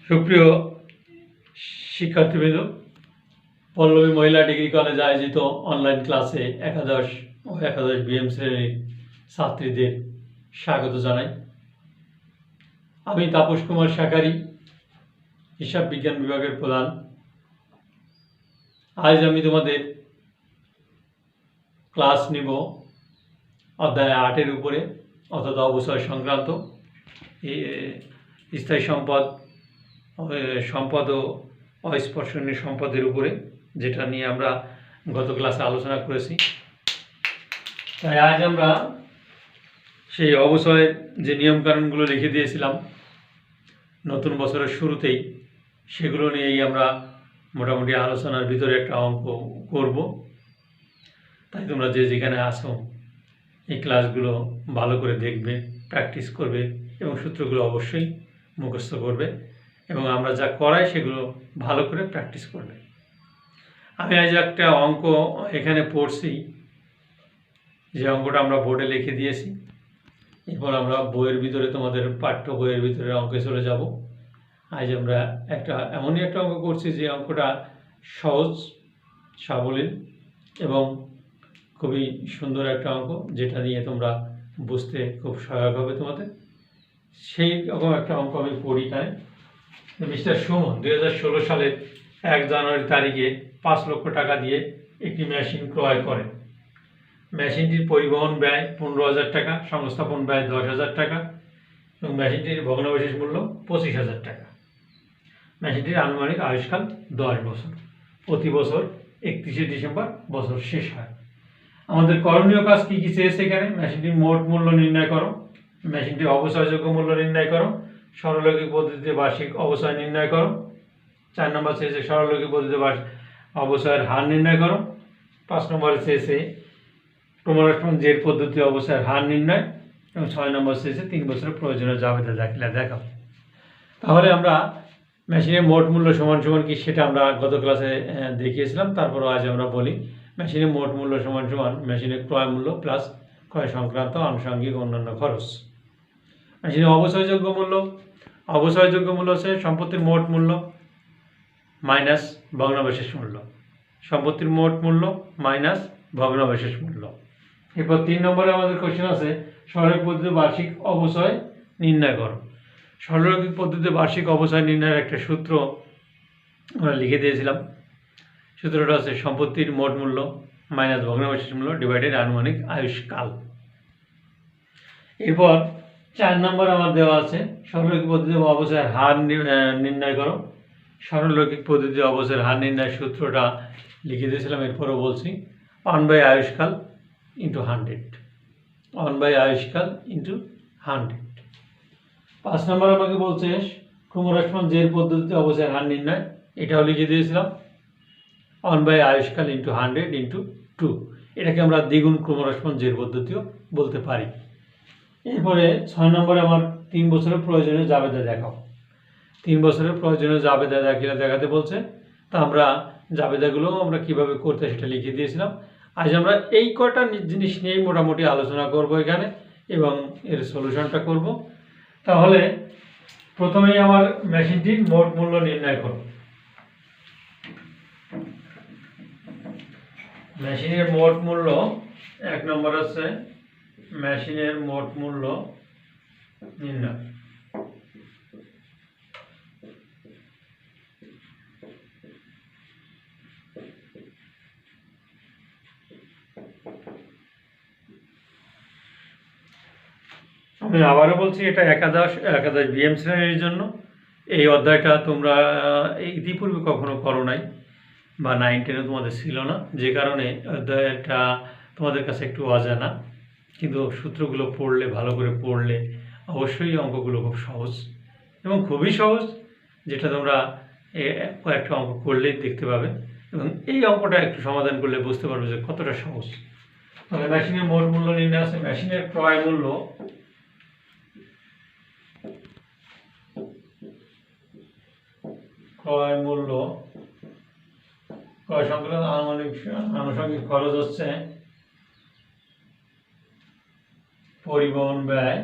সুপ্রিয় শিক্ষার্থীবৃন্দ, পল্লবী মহিলা ডিগ্রি কলেজ আয়োজিত অনলাইন ক্লাসে একাদশ ও একাদশ বিএম শ্রেণীর ছাত্রীদের স্বাগত জানাই। আমি তাপস কুমার শাকারি, হিসাব বিজ্ঞান বিভাগের প্রধান। আজ আমি তোমাদের ক্লাস নিব অধ্যায় 8-এর উপরে, অর্থাৎ অবসর সংক্রান্ত স্থায়ী সম্পদ ও অস্পর্শনীয় সম্পদের উপরে, যেটা নিয়ে আমরা গত ক্লাসে আলোচনা করেছি। তাই আজ আমরা সেই অবসরের যে নিয়মকানুনগুলো লিখে দিয়েছিলাম নতুন বছরের শুরুতেই, সেগুলো নিয়েই আমরা মোটামুটি আলোচনার ভিতরে একটা অঙ্ক করব। তাই তোমরা যে যেখানে আসো এই ক্লাসগুলো ভালো করে দেখবে, প্র্যাকটিস করবে এবং সূত্রগুলো অবশ্যই মুখস্থ করবে এবং আমরা যা করাই সেগুলো ভালো করে প্র্যাকটিস করবে। আমি আজ একটা অঙ্ক এখানে পড়ছি, যে অঙ্কটা আমরা বোর্ডে লিখে দিয়েছি। এরপর আমরা বইয়ের ভিতরে, তোমাদের পাঠ্য বইয়ের ভিতরে অঙ্কে চলে যাব। আজ আমরা এমনই একটা অঙ্ক করছি যে অঙ্কটা সহজ, সাবলীল এবং খুবই সুন্দর একটা অঙ্ক, যেটা নিয়ে তোমরা বুঝতে খুব সহায়ক হবে তোমাদের। সেই রকম একটা অঙ্ক আমি পড়ি। তাই মিস্টার সুমন 2016 সালের 1 জানুয়ারি তারিখে 5 লক্ষ টাকা দিয়ে একটি মেশিন ক্রয় করে। মেশিনটির পরিবহন ব্যয় 15,000 টাকা, সংস্থাপন ব্যয় 10,000 টাকা এবং মেশিনটির ভগ্নাবশেষ মূল্য 25,000 টাকা। মেশিনটির আনুমানিক আয়ুষ্কাল 10 বছর। প্রতি বছর 31শে ডিসেম্বর বছর শেষ হয়। আমাদের করণীয় কাজ কী কী চেয়েছে এখানে? মেশিনটির মোট মূল্য নির্ণয় করো, মেশিনটির অবচয়যোগ্য মূল্য নির্ণয় করো, সরলরৈখিক পদ্ধতিতে বার্ষিক অবচয় নির্ণয় করো। 4 নম্বর চেয়েছে সরলরৈখিক পদ্ধতিতে অবচয়ের হার নির্ণয় করো। 5 নম্বরে চেয়েছে ক্রমহ্রাসমান জের পদ্ধতি অবচয়ের হার নির্ণয় এবং 6 নম্বর চেয়েছে 3 বছরের প্রয়োজনীয় জাবেদা দাখিলা দেখাও। তাহলে আমরা মেশিনের মোট মূল্য সমান সমান কি, সেটা আমরা গত ক্লাসে দেখিয়েছিলাম। তারপরও আজ আমরা বলি, মেশিনের মোট মূল্য সমান সমান মেশিনের ক্রয় মূল্য প্লাস ক্রয় সংক্রান্ত আনুষঙ্গিক অন্যান্য খরচ। মেশিনের অবচয়যোগ্য মূল্য হচ্ছে সম্পত্তির মোট মূল্য মাইনাস ভগ্নাবশেষ মূল্য। সম্পত্তির মোট মূল্য মাইনাস ভগ্নাবশেষ মূল্য। এরপর 3 নম্বরে আমাদের কোশ্চেন আছে, সরলরৈখিক পদ্ধতিতে বার্ষিক অবচয় নির্ণয় করো। সরলরৈখিক পদ্ধতিতে বার্ষিক অবচয় নির্ণয়ের একটা সূত্র আমরা লিখে দিয়েছিলাম। সূত্রটা আছে সম্পত্তির মোট মূল্য মাইনাস ভগ্নাবশেষ মূল্য ডিভাইডেড আনুমানিক আয়ুষ্কাল। এরপর 4 নম্বর আমার দেওয়া আছে, সরলরৈখিক পদ্ধতিতে অবচয়ের হার নির্ণয় করো। সরলরৈখিক পদ্ধতিতে অবচয়ের হার নির্ণয়ের সূত্রটা লিখে দিয়েছিলাম। এরপরও বলছি 1/, আয়ুষ্কাল ইন্টু 100। 1/, আয়ুষ্কাল ইন্টু 100। 5 নম্বর আমাকে বলছে ক্রমহ্রাসমান জের পদ্ধতিতে অবচয়ের হার নির্ণয়। এটাও লিখে দিয়েছিলাম 1/, আয়ুষ্কাল ইন্টু 100 ইন্টু 2। এটাকে আমরা দ্বিগুণ ক্রমহ্রাসমান জের পদ্ধতিও বলতে পারি। এরপরে 6 নম্বরে আমার 3 বছরের প্রয়োজনীয় জাবেদা দেখাও। 3 বছরের প্রয়োজনীয় জাবেদা দাখিলা দেখাতে বলছে। তা আমরা জাবেদাগুলো আমরা কীভাবে করতে সেটা লিখে দিয়েছিলাম। আজ আমরা এই কটা জিনিস নিয়েই মোটামুটি আলোচনা করব এখানে এবং এর সলিউশনটা করব। তাহলে প্রথমেই আমার মেশিনটির মোট মূল্য নির্ণয় করব। মেশিনের মোট মূল্য 1 নম্বর আছে মেশিনের মোট মূল্য নির্ণয়। আমি আবারও বলছি, এটা একাদশ বিএম শ্রেণীর জন্য। এই অধ্যায়টা তোমরা ইতিপূর্বে কখনো করো নাই বা 9, 10-এ তোমাদের ছিল না, যে কারণে অধ্যায়টা তোমাদের কাছে একটু অজানা। কিন্তু সূত্রগুলো পড়লে, ভালো করে পড়লে অবশ্যই অঙ্কগুলো খুব সহজ এবং খুবই সহজ, যেটা তোমরা কয়েকটা অঙ্ক করলেই দেখতে পাবে এবং এই অঙ্কটা একটু সমাধান করলে বুঝতে পারবে যে কতটা সহজ। তাহলে মেশিনের মোট মূল্য নির্ণয় আছে। মেশিনের ক্রয় মূল্য ক্রয় সংক্রান্ত আনুষঙ্গিক খরচ হচ্ছে পরিবহন ব্যয়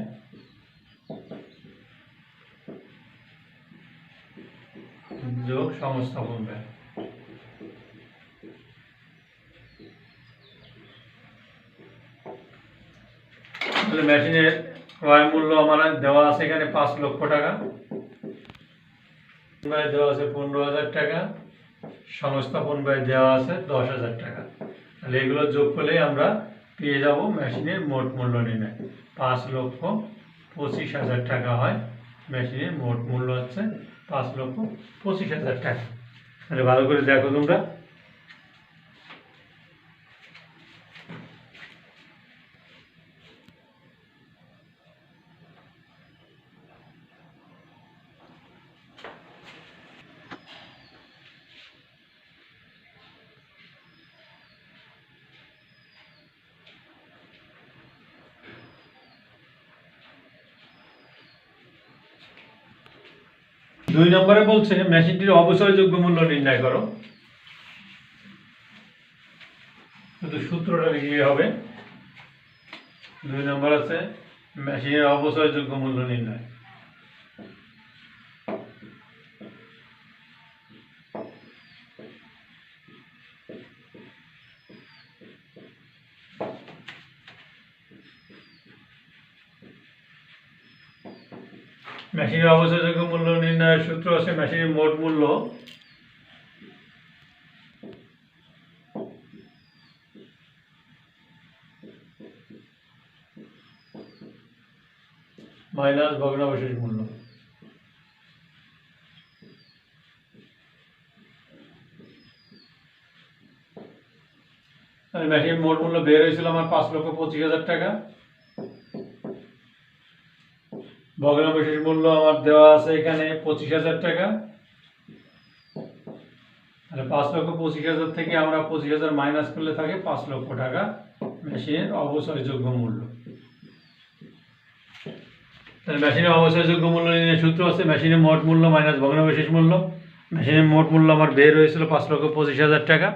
সংস্থাপন ব্যয়। তাহলে মেশিনের ক্রয় মূল্য আমার দেওয়া আছে এখানে 5 লক্ষ টাকা, ব্যয় দেওয়া আছে 15,000 টাকা, সংস্থাপন ব্যয় দেওয়া আছে 10,000 টাকা। তাহলে এগুলো যোগ করলে আমরা পেয়ে যাব মেশিনের মোট মূল্য নির্ণয়। 5,25,000 টাকা হয় মেশিনের মোট মূল্য হচ্ছে 5,25,000 টাকা। তাহলে ভালো করে দেখো তোমরা। দুই নম্বরে বলছে মেশিনটির অবসরযোগ্য মূল্য নির্ণয় করো। শুধু সূত্রটা লিখলে হবে। 2 নম্বর আছে মেশিনের অবসরযোগ্য মূল্য নির্ণয়। মেশিনের অবসরযোগ্য মূল্য নির্ণয়ের সূত্র আছে মেশিনের মোট মূল্য মাইনাস ভগ্নাবশেষ মূল্য। মেশিনের মোট মূল্য বের হয়েছিল আমার 5,25,000 টাকা। ভগ্নাবশেষ মূল্য আমার দেওয়া আছে এখানে 25,000 টাকা। তাহলে 5,25,000 থেকে আমরা 25,000 মাইনাস করলে থাকে 5 লক্ষ টাকা মেশিনের অবসরযোগ্য মূল্য। তাহলে মেশিনের অবসরযোগ্য মূল্য নির্ণয়ের সূত্র আছে মেশিনের মোট মূল্য মাইনাস ভগ্নাবশেষ মূল্য। মেশিনের মোট মূল্য আমার বের হয়েছিল 5,25,000 টাকা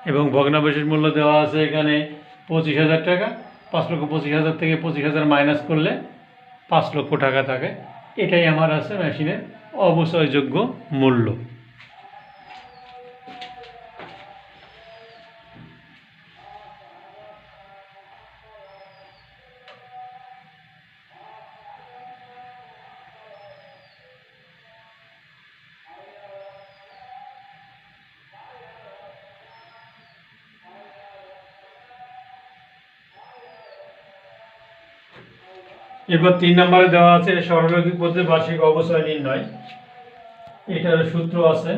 এবং ভগ্নাবশেষ মূল্য দেওয়া আছে এখানে 25,000 টাকা। 5,25,000 থেকে 25,000 মাইনাস করলে 5 লক্ষ টাকা থাকে। এটাই আমার আছে মেশিনের অবসরযোগ্য মূল্য। এরপর 3 নম্বরে দেওয়া আছে সরলরৈখিক পদ্ধতিতে বার্ষিক অবচয় নির্ণয়। এটার সূত্র আছে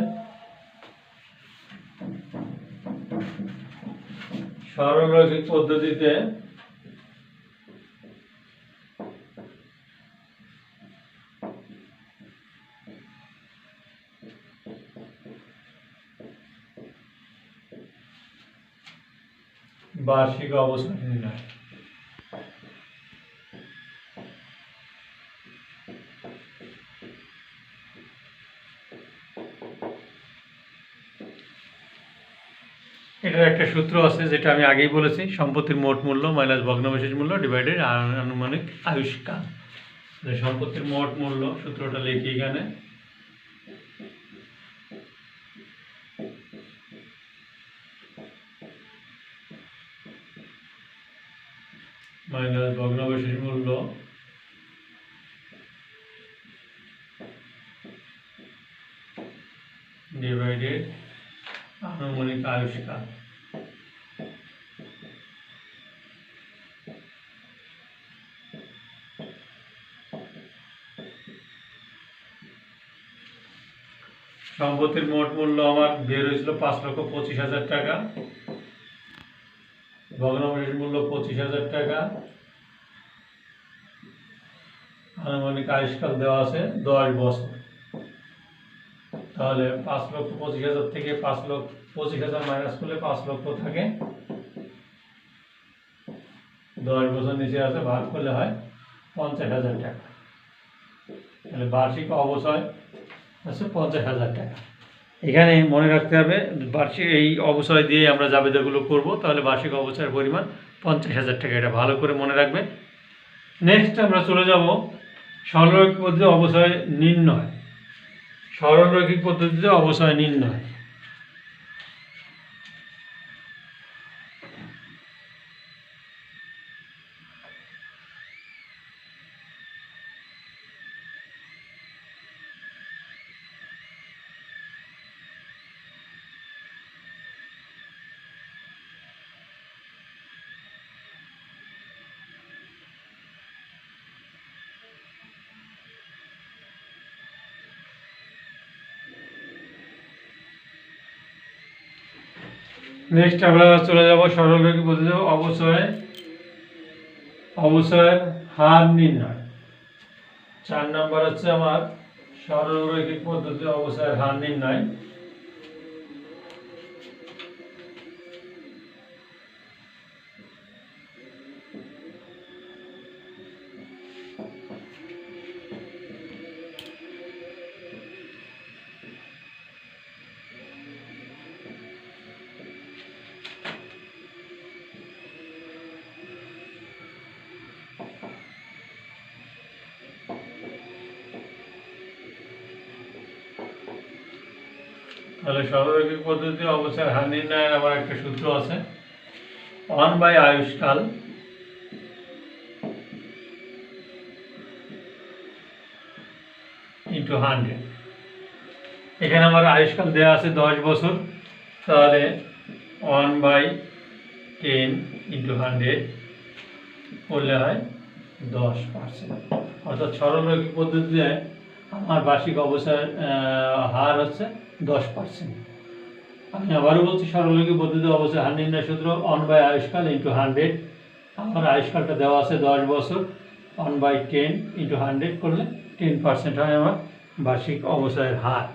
সরলরৈখিক পদ্ধতিতে বার্ষিক অবচয় নির্ণয়। এটার একটা সূত্র আছে যেটা আমি আগেই বলেছি, সম্পত্তির মোট মূল্য মাইনাস ভগ্নাবশেষ মূল্য ডিভাইডেড আনুমানিক আয়ুষ্কাল। সম্পত্তির মোট মূল্য সূত্রটা লিখি এখানে মাইনাস ভগ্নাবশেষ মূল্য ডিভাইডেড আনুমানিক আয়ুষ্কাল। সম্পত্তির মোট মূল্য আমার বের হয়েছিল 5,25,000 টাকা। ভগ্নাবশেষ মূল্য 25,000 টাকা। আনুমানিক আয়ুষ্কাল দেওয়া আছে 10 বছর। তাহলে 5,25,000 থেকে 5,25,000 মাইনাস করলে 5 লক্ষ থাকে। 10 বছর নিচে আছে, ভাগ করলে হয় 50,000 টাকা। তাহলে বার্ষিক অবচয় আছে 50,000 টাকা। এখানে মনে রাখতে হবে বার্ষিক এই অবচয় দিয়ে আমরা জাবেদাগুলো করব, তাহলে বার্ষিক অবচয়ের পরিমাণ 50,000 টাকা। এটা ভালো করে মনে রাখবে। নেক্সট আমরা চলে যাব সরলরৈখিক পদ্ধতিতে অবচয় নির্ণয়। সরলরৈখিক পদ্ধতিতে অবচয় নির্ণয়। নেক্সট আমরা চলে যাব সরলরৈখিক পদ্ধতিতে অবচয়ের হার নির্ণয়। 4 নম্বর হচ্ছে আমার সরলরৈখিক পদ্ধতিতে অবচয়ের হার নির্ণয়। তাহলে সরলরৈখিক পদ্ধতিতে অবচয়ের হার নির্ণয়ের আবার একটা সূত্র আছে, 1 আয়ুষ্কাল ইন্টু 100। এখানে আমার আয়ুষ্কাল দেওয়া আছে 10 বছর, তাহলে 1/10 ইন্টু 100 করলে হয় 10%। অর্থাৎ সরলরৈখিক পদ্ধতিতে আমার বার্ষিক অবচয়ের হার হচ্ছে 10%। আমি আবারও বলছি, সরলরৈখিক পদ্ধতিতে অবচয়ের হার নির্ণয় সূত্র 1 আয়ুষ্কাল ইন্টু 100। আমার আয়ুষ্কালটা দেওয়া আছে 10 বছর, 1/10 ইন্টু 100 করলে 10% হয় আমার বার্ষিক অবচয়ের হার।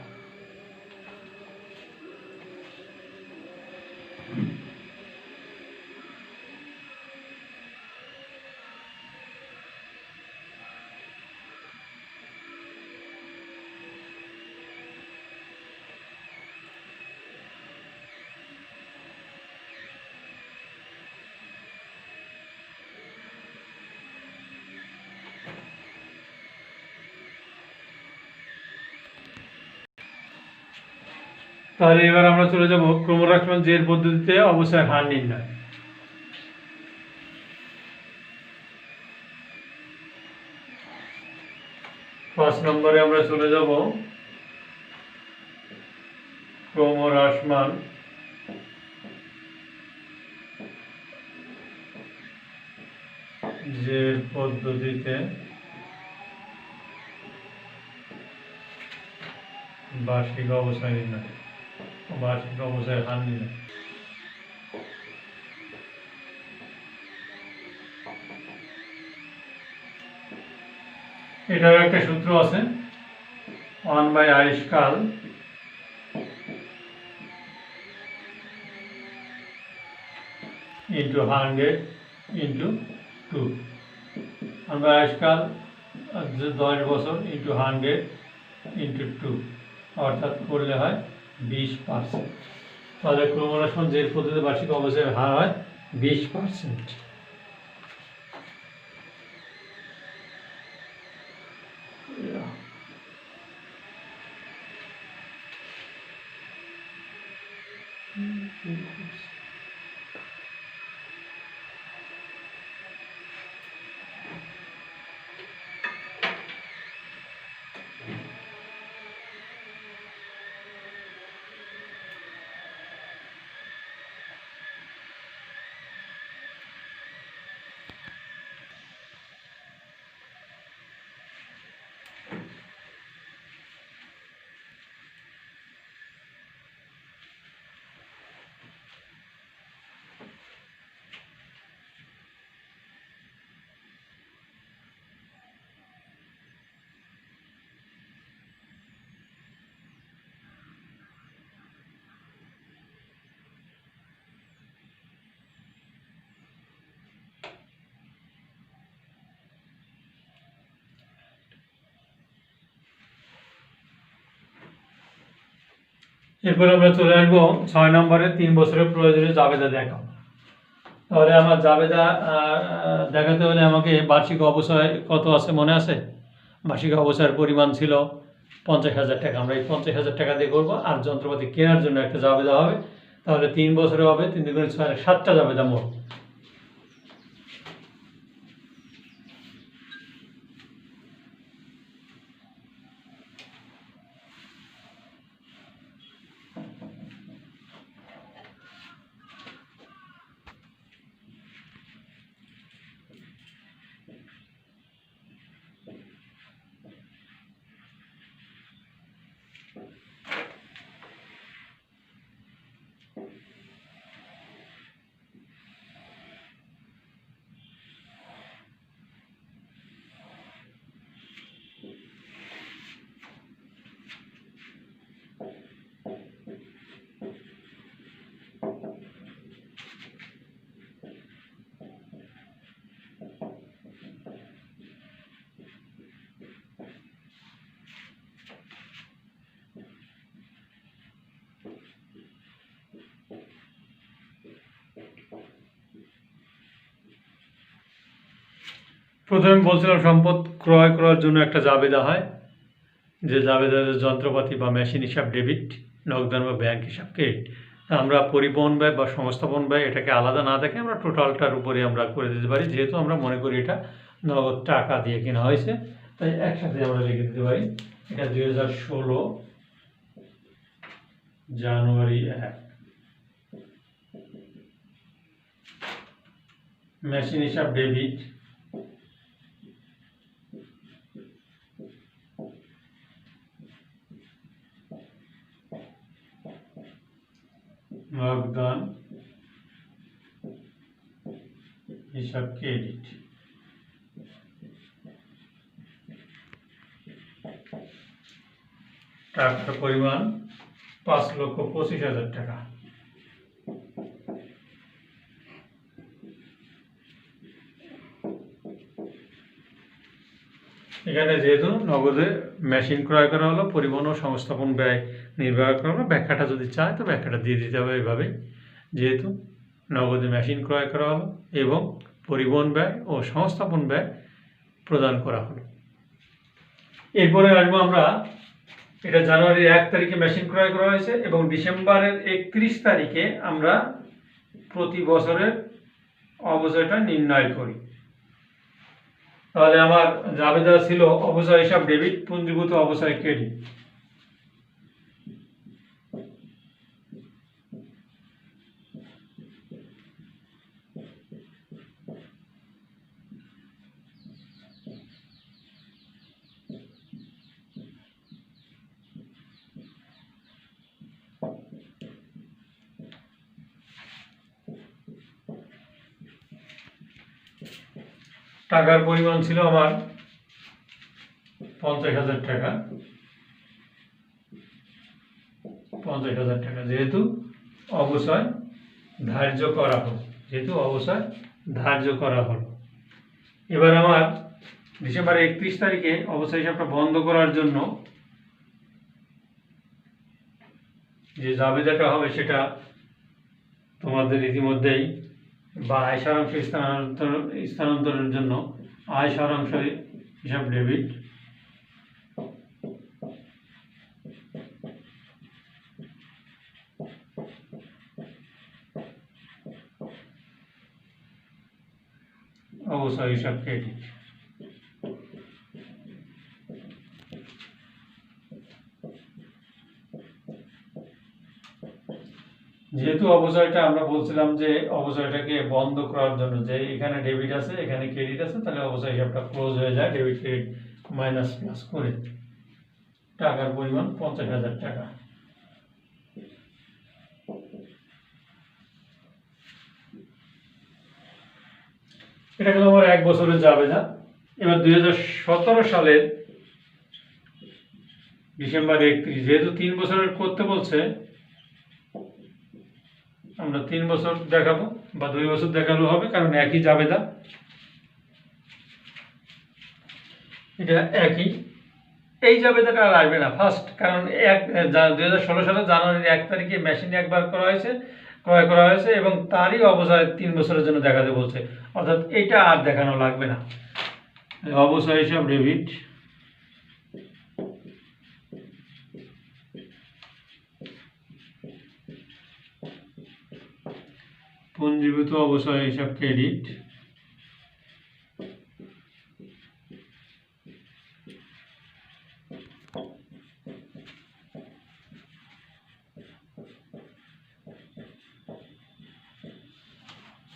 তাহলে এবার আমরা চলে যাব ক্রমহ্রাসমান জের পদ্ধতিতে অবচয়ের হার নির্ণয়। ফার্স্ট নম্বরে আমরা চলে যাব ক্রমহ্রাসমান জের পদ্ধতিতে বার্ষিক অবচয় নির্ণয়, বার্ষিক অবচয়ের হার নির্ণয়। এটার একটা সূত্র আছে, 1 আয়ুষ্কাল ইন্টু 100 ইন্টু 2। আমরা আয়ুষ্কাল 10 বছর ইন্টু 100 ইন্টু 2, অর্থাৎ করলে হয় 20%। তাহলে ক্রমহ্রাসমান জের পদ্ধতিতে বার্ষিক অবচয়ের হার হয় 20%। এরপর আমরা চলে আসবো 6 নম্বরে 3 বছরের প্রয়োজনীয় জাবেদা দেখাও। তাহলে আমার জাবেদা দেখাতে হলে আমাকে বার্ষিক অবচয় কত আছে মনে আছে? বার্ষিক অবচয়ের পরিমাণ ছিল 50,000 টাকা। আমরা এই 50,000 টাকা দিয়ে করবো। আর যন্ত্রপাতি কেনার জন্য একটা জাবেদা হবে, তাহলে 3 বছরে হবে 3 × 6 7টা জাবেদা মোট। প্রথমে বলছিলাম সম্পদ ক্রয় করার জন্য একটা জাবেদা হয়, যে জাবেদার যন্ত্রপাতি বা মেশিন হিসাব ডেবিট, নগদান বা ব্যাংক হিসাব ক্রেডিট। আমরা পরিবহন ব্যয় বা সংস্থাপন ব্যয় এটাকে আলাদা না দেখে আমরা টোটালটার উপরে আমরা করে দিতে পারি, যেহেতু আমরা মনে করি এটা নগদ টাকা দিয়ে কেনা হয়েছে, তাই একসাথে আমরা লিখে দিতে পারি। এটা 2016 জানুয়ারি 1। মেশিন হিসাব ডেবিট, নগদান হিসাব ক্রেডিট। টাকার পরিমাণ 5,25,000 টাকা। এখানে যেহেতু নগদে মেশিন ক্রয় করা হলো, পরিবহন ও সংস্থাপন ব্যয় নির্বাহ করা হলো, ব্যাখ্যাটা যদি চায় তো ব্যাখ্যাটা দিয়ে দিতে হবে এইভাবে, যেহেতু নগদে মেশিন ক্রয় করা হলো এবং পরিবহন ব্যয় ও সংস্থাপন ব্যয় প্রদান করা হলো। এরপরে আসবো আমরা, এটা জানুয়ারির 1 তারিখে মেশিন ক্রয় করা হয়েছে এবং ডিসেম্বরের 31 তারিখে আমরা প্রতি বছরের অবচয়টা নির্ণয় করি। তাহলে আমার জাবেদা ছিল অবচয় হিসাব ডেবিট, পুঞ্জীভূত অবচয় ক্রেডিট। টাকার পরিমাণ ছিল আমার 50,000 টাকা। 50,000 টাকা যেহেতু অবচয় ধার্য করা হলো, এবার আমার ডিসেম্বর 31 তারিখে অবচয় হিসাবটা বন্ধ করার জন্য যে জাবেদাটা হবে সেটা তোমাদের ইতিমধ্যেই, বা আয় সারাংশ স্থানান্তরের জন্য আয় সারাংশ হিসাব ডেবিট, অবচয় হিসাব ক্রেডিট। যেহেতু অবচয়টা আমরা বলছিলাম যে অবচয়টাকে বন্ধ করার জন্য, যে এখানে ডেবিট আছে এখানে ক্রেডিট আছে, তাহলে অবচয় হিসাবটা ক্লোজ হয়ে যায় ডেবিট ক্রেডিট মাইনাস প্লাস করে। টাকার পরিমাণ 50,000 টাকা। এটা গেল আমার 1 বছরের জাবেদা। এবার 2017 সালের ডিসেম্বর 31, যেহেতু 3 বছরের করতে বলছে, আমরা 3 বছর দেখাবো বা 2 বছর দেখালেও হবে, কারণ একই জাবেদা, এটা একই। এই জাবেদাটা আর আসবে না ফার্স্ট, কারণ 2016 সালের জানুয়ারির 1 তারিখে মেশিন একবার ক্রয় করা হয়েছে এবং তারই অবচয় 3 বছরের জন্য দেখাতে বলছে, অর্থাৎ এটা আর দেখানো লাগবে না। অবচয় হিসাব ডেবিট, পুঞ্জীভূত অবসর হিসাব ক্রেডিট,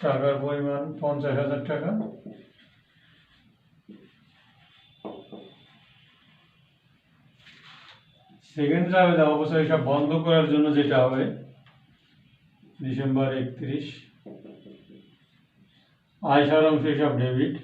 টাকার পরিমাণ 50,000 টাকা। সেকেন্ড জাবেদা অবসর হিসাব বন্ধ করার জন্য যেটা হবে ডিসেম্বর 31, আয় সারাংশ হিসাব ডেবিট,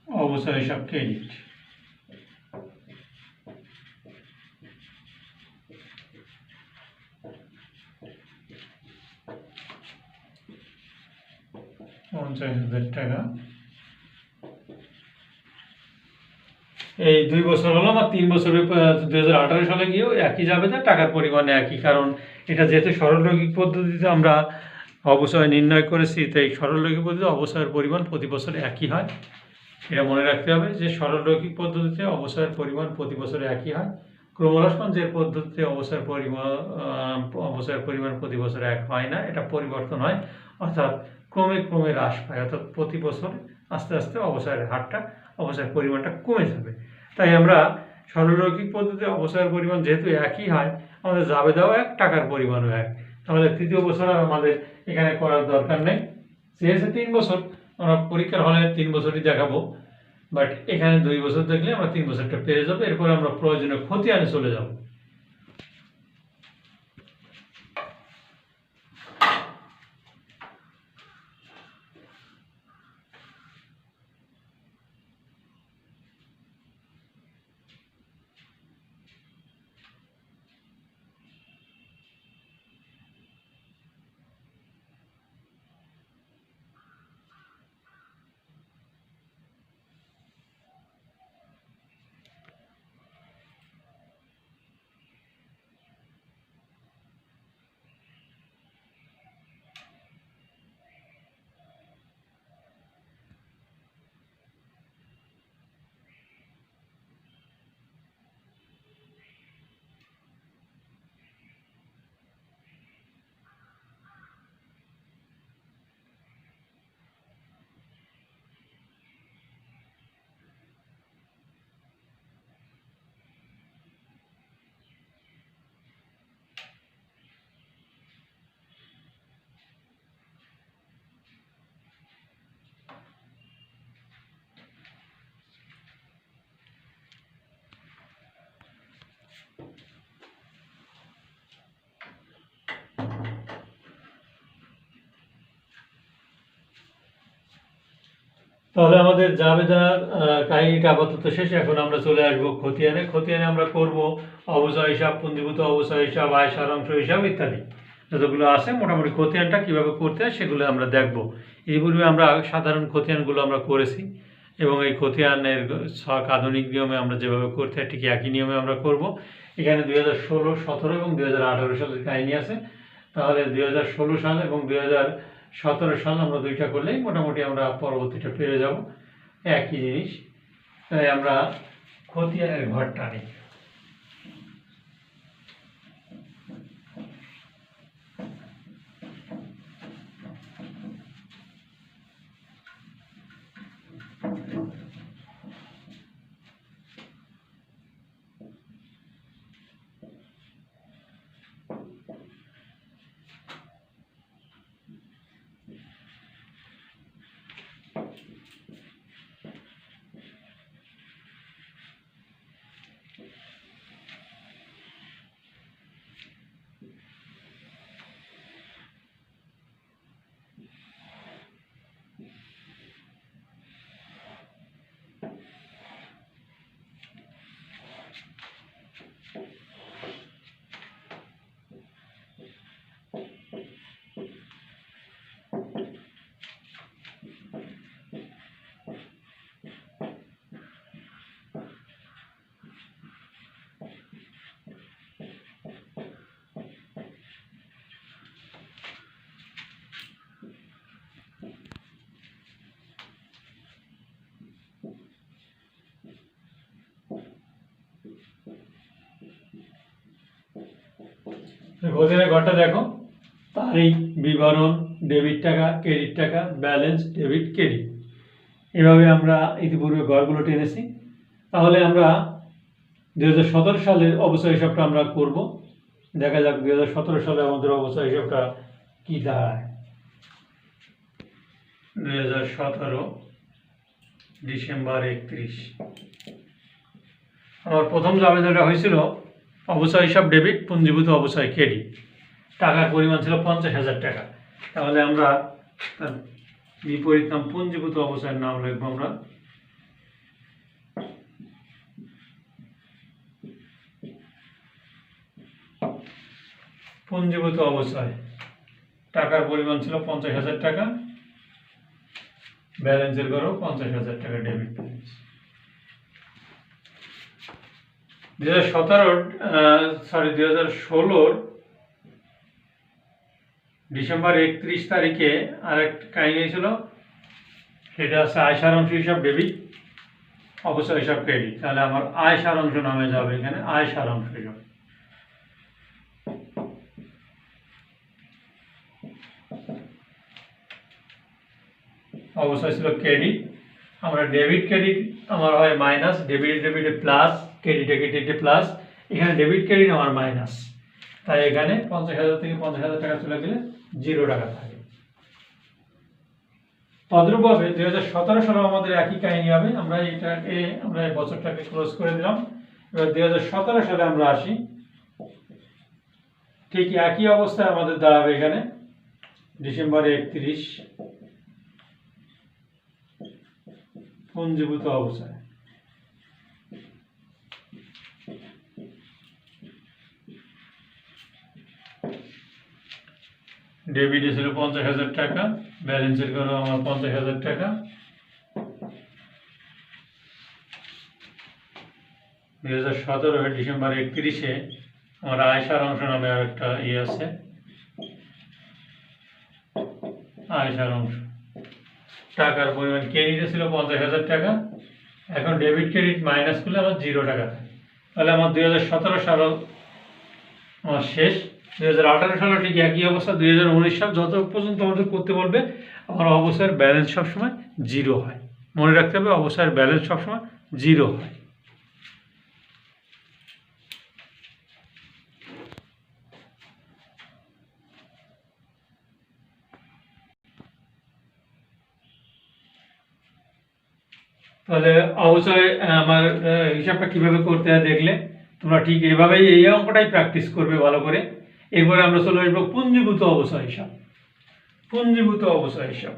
অবসর হিসাব ক্রেডিট। টাকা। এই 2 বছর হলো, আমার 3 বছরে 2018 সালে গিয়েও একই যাবে, না টাকার পরিমাণ একই, কারণ এটা যেহেতু সরলরৈখিক পদ্ধতিতে আমরা অবসর নির্ণয় করেছি, তাই সরলরৈখিক পদ্ধতিতে অবসরের পরিমাণ প্রতি বছর একই হয়। এটা মনে রাখতে হবে যে সরলরৈখিক পদ্ধতিতে অবসরের পরিমাণ প্রতি বছর একই হয়। ক্রমহ্রাসমান যে পদ্ধতিতে অবসরের পরিমাণ প্রতি বছর এক হয় না, এটা পরিবর্তন হয়, অর্থাৎ ক্রমে ক্রমে হ্রাস পায়, অর্থাৎ প্রতি বছর আস্তে আস্তে অবসরের হারটা, অবসরের পরিমাণটা কমে যাবে। তাই আমরা সরলরৈখিক পদ্ধতিতে অবসরের পরিমাণ যেহেতু একই হয়, আমাদের জাবেদাও এক, টাকার পরিমাণও এক, তাহলে তৃতীয় বছর আর আমাদের এখানে করার দরকার নেই। যেহেতু 3 বছর, আমরা পরীক্ষার হলে 3 বছরই দেখাবো, বাট এখানে 2 বছর দেখলে আমরা 3 বছরটা পেরে যাবো। এরপরে আমরা প্রয়োজনীয় খতিয়ানে চলে যাব। তাহলে আমাদের জাবেদার কাহিনীটা আপাতত শেষ। এখন আমরা চলে আসবো খতিয়ানে। খতিয়ানে আমরা করব অবসর হিসাব, পুঞ্জীভূত অবসর হিসাব, আয় সারাংশ হিসাব ইত্যাদি যতগুলো আছে। মোটামুটি খতিয়ানটা কিভাবে করতে হয় সেগুলো আমরা দেখব। এই পূর্বে আমরা সাধারণ খতিয়ানগুলো আমরা করেছি, এবং এই খতিয়ানের ছক আধুনিক নিয়মে আমরা যেভাবে করতে হয় ঠিক একই নিয়মে আমরা করব। এখানে 2016, 17 এবং 2018 সালের কাহিনী আছে। তাহলে 2016 সাল এবং 2017 সাল আমরা দুইটা করলেই মোটামুটি আমরা পরবর্তীটা পেরে যাব, একই জিনিস। তাই আমরা খতিয়ানের ঘরটা নিই। গতির ঘরটা দেখো, তারিখ, বিবরণ, ডেবিট টাকা, ক্রেডিট টাকা, ব্যালেন্স, ডেবিট, ক্রেডিট, এভাবে আমরা ইতিপূর্বে ঘরগুলো টেনেছি। তাহলে আমরা 2017 সালের অবস্থা হিসাবটা আমরা করব। দেখা যাক 2017 সালে আমাদের অবস্থা হিসাবটা কি দাঁড়ায়। 2017 ডিসেম্বর 31 আমার প্রথম যে আবেদনটা হয়েছিল অবস্থা হিসাব ডেবিট, পুঞ্জীভূত অবস্থায় ক্রেডিট, টাকার পরিমাণ ছিল 50,000 টাকা। তাহলে আমরা তার বিপরীত নাম পুঞ্জীভূত অবস্থায় নাম লিখবো আমরা। পুঞ্জীভূত অবস্থায় টাকার পরিমাণ ছিল 50,000 টাকা, ব্যালেন্সের করো 50,000 টাকা ডেবিট ব্যালেন্স। 2016 ডিসেম্বর 31 তারিখে আরেকটা কাহিনী ছিল, সেটা হচ্ছে আয় সারাংশ হিসাব ডেবিট, অবস্থা হিসাব ক্রেডিট। তাহলে আমার আয় সারাংশ নামে যাবে এখানে, আয় সারাংশ হিসাব। অবস্থা ছিল ক্রেডিট, আমরা ডেবিট ক্রেডিট আমার হয় মাইনাস, ডেবিট ডেবিটে প্লাস, ক্রেডিটে ক্রেডিটে প্লাস, এখানে ডেবিট ক্রেডিট আমার মাইনাস। তাই এখানে 50,000 থেকে 50,000 টাকা চলে গেলে 0 টাকা থাকে। তদ্রূপভাবে 2017 সালে আমাদের একই কাহিনী হবে। আমরা এই বছরটাকে ক্লোজ করে দিলাম। এবার 2017 সালে আমরা আসি, ঠিক একই অবস্থায় আমাদের দাঁড়াবে এখানে ডিসেম্বর 31 পুঞ্জীভূত অবস্থায়। ডেবিটে ছিল 50,000 টাকা, ব্যালেন্সের করো আমার 50,000 টাকা। 2017 ডিসেম্বর 31-এ আমার আয় সারাংশ নামে আরেকটা আছে, আয় সারাংশ। টাকার পরিমাণ ক্রেডিটে ছিল 50,000 টাকা, এখন ডেবিট ক্রেডিট মাইনাস করলে আমার 0 টাকা থাকে। তাহলে আমার 2017 সাল আমার শেষ। 2018 সালে ঠিক একই অবস্থা। 2019 সাল যত পর্যন্ত আমাদের করতে বলবে, আমার অবস্থার ব্যালেন্স সবসময় 0 হয়। মনে রাখতে হবে, অবস্থার ব্যালেন্স সবসময় 0 হয়। তাহলে অবশ্যই আমার হিসাবটা কিভাবে করতে হয় দেখলে তোমরা ঠিক এভাবেই এই অঙ্কটাই প্র্যাকটিস করবে ভালো করে। এরপরে আমরা চলে আসবো পুঞ্জীভূত অবস্থা হিসাব। পুঞ্জীভূত অবস্থা হিসাব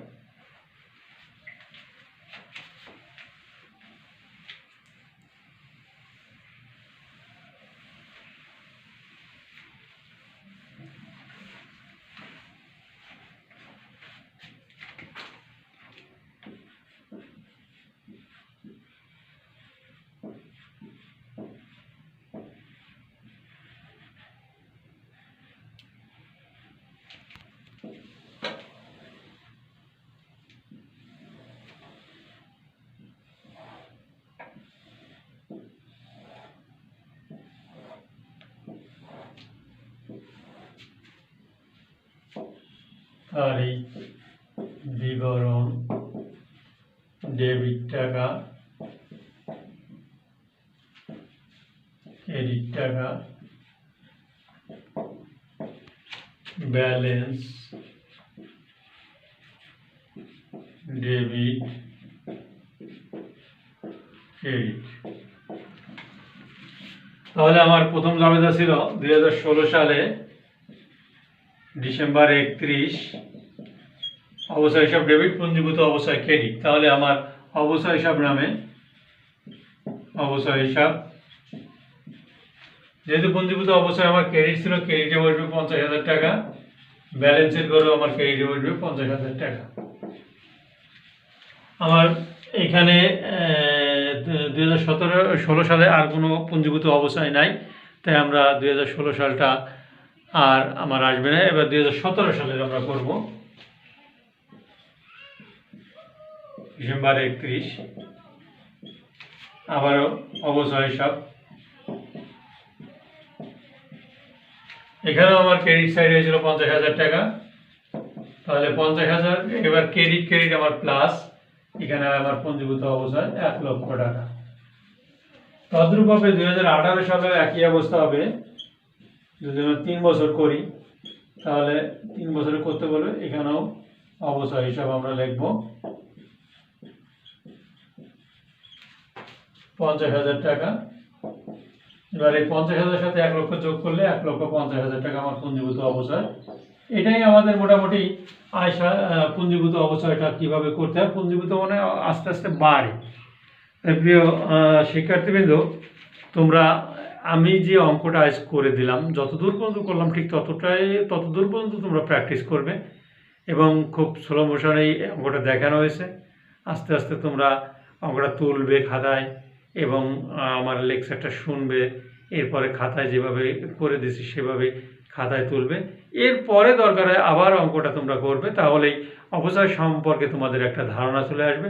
তারিখ, বিবরণ, ডেবিট টাকা, ক্রেডিট টাকা, ব্যালেন্স, ডেবিট, ক্রেডিট। তাহলে আমার প্রথম জাবেদা ছিল 2016 সালে ডিসেম্বর 31 অবস্থা হিসাব ডেবিট, পুঞ্জীভূত অবস্থায় ক্রেডিট। তাহলে আমার অবস্থা হিসাব নামে অবস্থা হিসাব, যেহেতু পুঞ্জীভূত অবস্থায় আমার ক্রেডিট ছিল, ক্রেডিটে বসবে 50,000 টাকা, ব্যালেন্সের করো আমার ক্রেডিটে বসবে 50,000 টাকা। আমার এখানে 2016 সালে আর কোনো পুঞ্জীভূত অবস্থায় নাই, তাই আমরা 2016 সালটা আর আমার আসবে না। এবার 2017 সালের আমরা করব ডিসেম্বর 31 আবারও অবস্থা হিসাব। এখানেও আমার ক্রেডিট সাইড হয়েছিল 50,000 টাকা। তাহলে 50,000, এবার ক্রেডিট আমার প্লাস, এখানে আমার পুঞ্জীভূত অবস্থায় 1 লক্ষ টাকা। তদ্রূপভাবে 2018 সালে একই অবস্থা হবে। যদি আমরা 3 বছর করি তাহলে 3 বছরে করতে বলবে, এখানেও অবস্থা হিসাব আমরা লিখব 50,000 টাকা। এবার এই 50,000 সাথে 1 লক্ষ যোগ করলে 1,50,000 টাকা আমার পুঞ্জীভূত অবস্থায়। এটাই আমাদের মোটামুটি পুঞ্জীভূত অবস্থাটা কিভাবে করতে হয়। পুঞ্জীভূত মানে আস্তে আস্তে বাড়ে। তাই প্রিয় শিক্ষার্থীবৃন্দ, তোমরা আমি যে অঙ্কটা আজ করে দিলাম, যতদূর পর্যন্ত করলাম ঠিক ততদূর পর্যন্ত তোমরা প্র্যাকটিস করবে এবং খুব স্লো মোশনেই অঙ্কটা দেখানো হয়েছে। আস্তে আস্তে তোমরা অঙ্কটা তুলবে খাতায় এবং আমার লেকচারটা শুনবে, এরপরে খাতায় যেভাবে করে দিছি সেভাবে খাতায় তুলবে। এরপরে দরকার হয় আবার অঙ্কটা তোমরা করবে, তাহলেই অবচয় সম্পর্কে তোমাদের একটা ধারণা চলে আসবে।